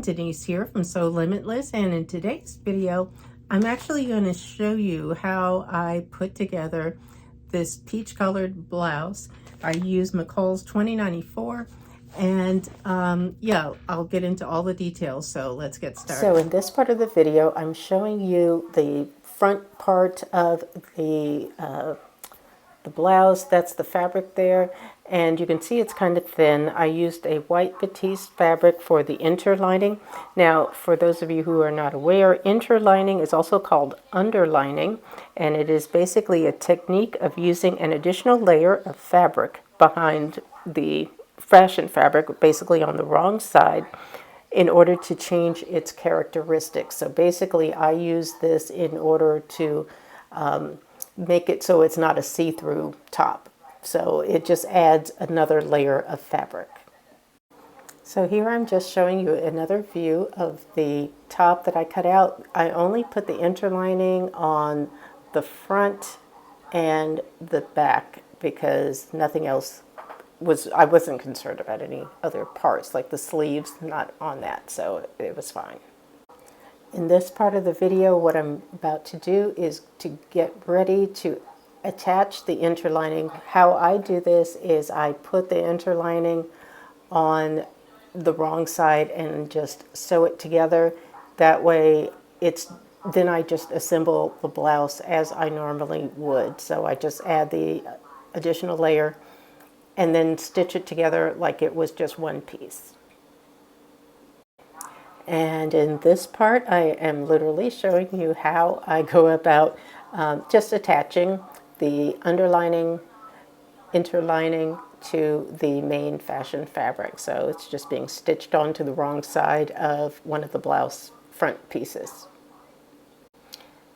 Denise here from Sewlimitless, and in today's video I'm actually going to show you how I put together this peach colored blouse. I use McCall's 2094, and yeah, I'll get into all the details, so let's get started. So in this part of the video I'm showing you the front part of the blouse. That's the fabric there, and you can see it's kind of thin. I used a white batiste fabric for the interlining. Now, for those of you who are not aware, interlining is also called underlining, and it is basically a technique of using an additional layer of fabric behind the fashion fabric, basically on the wrong side, in order to change its characteristics. So basically I use this in order to make it so it's not a see-through top. So it just adds another layer of fabric. So here I'm just showing you another view of the top that I cut out. I only put the interlining on the front and the back because nothing else I wasn't concerned about any other parts, like the sleeves, not on that, so it was fine. In this part of the video, what I'm about to do is to get ready to attach the interlining. How I do this is I put the interlining on the wrong side and just sew it together. That way then I just assemble the blouse as I normally would. So I just add the additional layer and then stitch it together like it was just one piece. And in this part, I am literally showing you how I go about just attaching the underlining, interlining to the main fashion fabric. So it's just being stitched onto the wrong side of one of the blouse front pieces.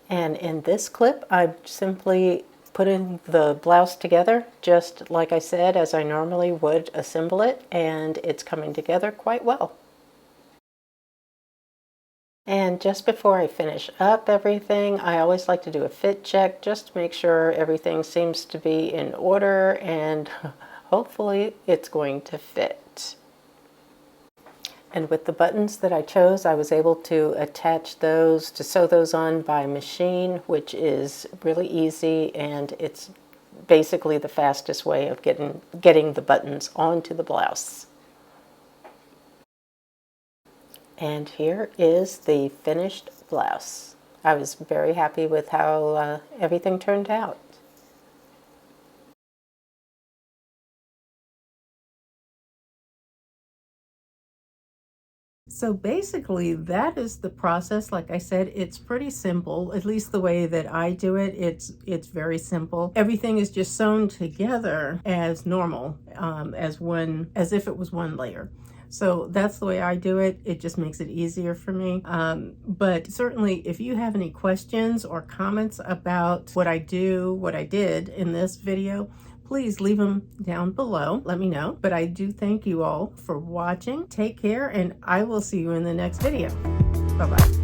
And in this clip, I'm simply putting the blouse together, just like I said, as I normally would assemble it, and it's coming together quite well. And just before I finish up everything, I always like to do a fit check just to make sure everything seems to be in order, and hopefully it's going to fit. And with the buttons that I chose, I was able to attach those, to sew those on by machine, which is really easy, and it's basically the fastest way of getting the buttons onto the blouse. And here is the finished blouse. I was very happy with how everything turned out. So basically that is the process. Like I said, it's pretty simple, at least the way that I do it. It's very simple. Everything is just sewn together as normal, as if it was one layer. So that's the way I do it. It just makes it easier for me. But certainly if you have any questions or comments about what I did in this video, please leave them down below. Let me know. But I do thank you all for watching. Take care, and I will see you in the next video. Bye-bye.